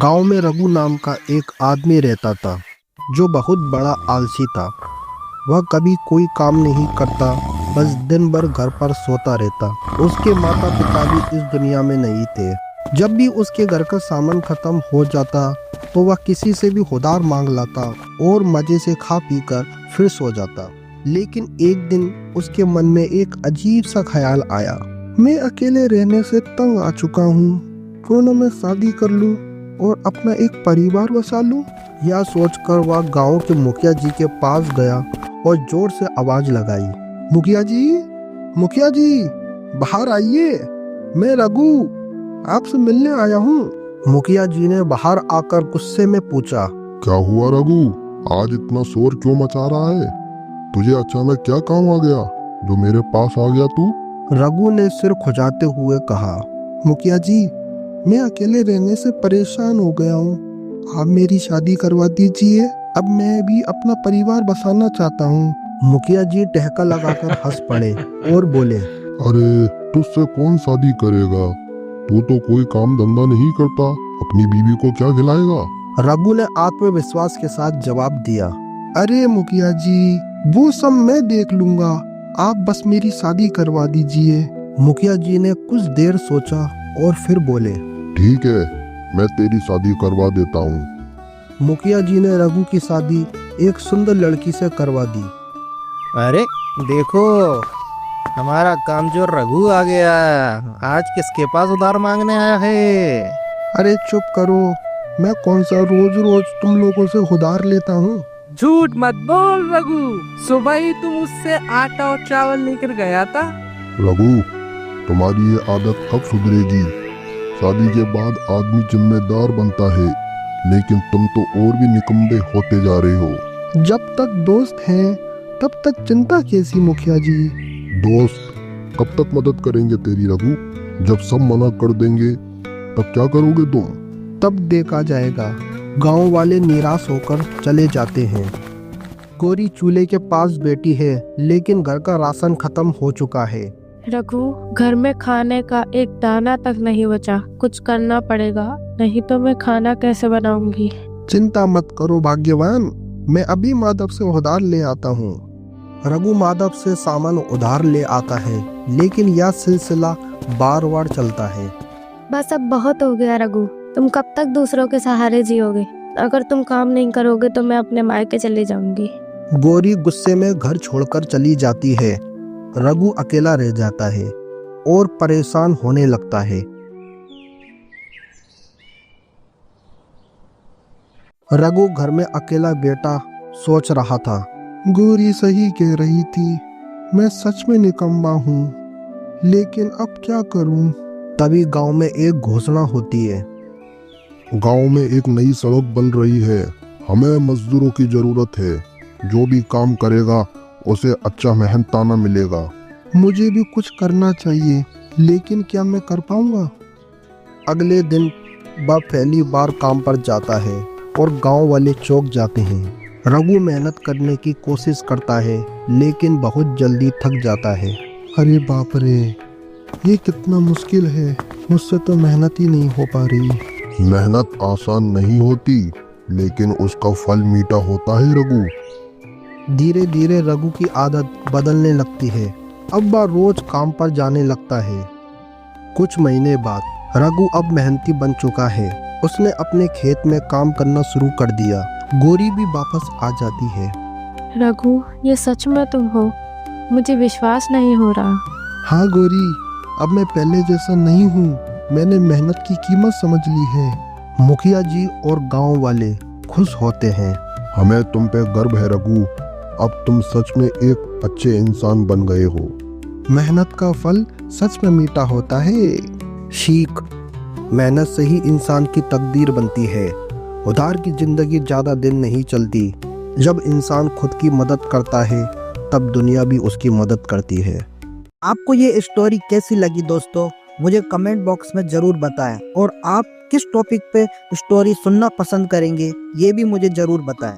गांव में रघु नाम का एक आदमी रहता था जो बहुत बड़ा आलसी था। वह कभी कोई काम नहीं करता, बस दिन भर घर पर सोता रहता। उसके माता पिता भी इस दुनिया में नहीं थे। जब भी उसके घर का सामान खत्म हो जाता तो वह किसी से भी उधार मांग लाता और मजे से खा पी कर फिर सो जाता। लेकिन एक दिन उसके मन में एक अजीब सा ख्याल आया। मैं अकेले रहने से तंग आ चुका हूँ, क्यों न मैं शादी कर लूँ और अपना एक परिवार बसा लूं। यह सोचकर वह गांव के मुखिया जी के पास गया और जोर से आवाज लगाई, मुखिया जी, बाहर आइए, मैं रघु आपसे मिलने आया हूँ। मुखिया जी ने बाहर आकर गुस्से में पूछा, क्या हुआ रघु, आज इतना शोर क्यों मचा रहा है? तुझे अचानक क्या काम आ गया जो मेरे पास आ गया तू? रघु ने सिर खुजाते हुए कहा, मुखिया जी, मैं अकेले रहने से परेशान हो गया हूँ, आप मेरी शादी करवा दीजिए। अब मैं भी अपना परिवार बसाना चाहता हूँ। मुखिया जी ठहका लगाकर हंस पड़े और बोले, अरे तुझसे कौन शादी करेगा? तू तो कोई काम धंधा नहीं करता, अपनी बीवी को क्या खिलाएगा? रघु ने आत्मविश्वास के साथ जवाब दिया, अरे मुखिया जी, वो सब मैं देख लूंगा, आप बस मेरी शादी करवा दीजिए। मुखिया जी ने कुछ देर सोचा और फिर बोले, ठीक है, मैं तेरी शादी करवा देता हूँ। मुखिया जी ने रघु की शादी एक सुंदर लड़की से करवा दी। अरे देखो, हमारा कामचोर रघु आ गया। आज किसके पास उधार मांगने आया है? अरे चुप करो, मैं कौन सा रोज रोज तुम लोगों से उधार लेता हूँ। झूठ मत बोल रघु, सुबह ही तुम उससे आटा और चावल लेकर गया था। रघु, तुम्हारी ये आदत कब सुधरेगी? शादी के बाद आदमी जिम्मेदार बनता है, लेकिन तुम तो और भी निकम्मे होते जा रहे हो। जब तक दोस्त हैं तब तक चिंता कैसी मुखिया जी। दोस्त कब तक मदद करेंगे तेरी रघु? जब सब मना कर देंगे तब क्या करोगे तुम? तब देखा जाएगा। गांव वाले निराश होकर चले जाते हैं। गोरी चूल्हे के पास बैठी है, लेकिन घर का राशन खत्म हो चुका है। रघु, घर में खाने का एक दाना तक नहीं बचा, कुछ करना पड़ेगा, नहीं तो मैं खाना कैसे बनाऊंगी। चिंता मत करो भाग्यवान, मैं अभी माधव से उधार ले आता हूँ। रघु माधव से सामान उधार ले आता है, लेकिन यह सिलसिला बार बार चलता है। बस अब बहुत हो गया रघु, तुम कब तक दूसरों के सहारे जियोगे? अगर तुम काम नहीं करोगे तो मैं अपने मायके चली जाऊंगी। गोरी गुस्से में घर छोड़कर चली जाती है। रघु अकेला रह जाता है और परेशान होने लगता है। रघु घर में अकेला बैठा सोच रहा था, गोरी सही कह रही थी, मैं सच में निकम्मा हूँ, लेकिन अब क्या करूँ। तभी गांव में एक घोषणा होती है। गांव में एक नई सड़क बन रही है, हमें मजदूरों की जरूरत है। जो भी काम करेगा उसे अच्छा मेहनताना मिलेगा। मुझे भी कुछ करना चाहिए, लेकिन क्या मैं कर पाऊंगा? अगले दिन वह पहली बार काम पर जाता है और गांव वाले चौंक जाते हैं। रघु मेहनत करने की कोशिश करता है, लेकिन बहुत जल्दी थक जाता है। अरे बाप रे, ये कितना मुश्किल है, मुझसे तो मेहनत ही नहीं हो पा रही। मेहनत आसान नहीं होती, लेकिन उसका फल मीठा होता है रघु। धीरे धीरे रघु की आदत बदलने लगती है। अब वह रोज काम पर जाने लगता है। कुछ महीने बाद रघु अब मेहनती बन चुका है। उसने अपने खेत में काम करना शुरू कर दिया। गोरी भी वापस आ जाती है। रघु, ये सच में तुम हो? मुझे विश्वास नहीं हो रहा। हाँ गोरी, अब मैं पहले जैसा नहीं हूँ, मैंने मेहनत की कीमत समझ ली है। मुखिया जी और गांव वाले खुश होते हैं। हमें तुम पे गर्व है रघु, अब तुम सच में एक अच्छे इंसान बन गए हो। मेहनत का फल सच में मीठा होता है। सीख, मेहनत से ही इंसान की तकदीर बनती है। उधार की जिंदगी ज्यादा दिन नहीं चलती। जब इंसान खुद की मदद करता है तब दुनिया भी उसकी मदद करती है। आपको ये स्टोरी कैसी लगी दोस्तों, मुझे कमेंट बॉक्स में जरूर बताएं, और आप किस टॉपिक पे स्टोरी सुनना पसंद करेंगे ये भी मुझे जरूर बताएं।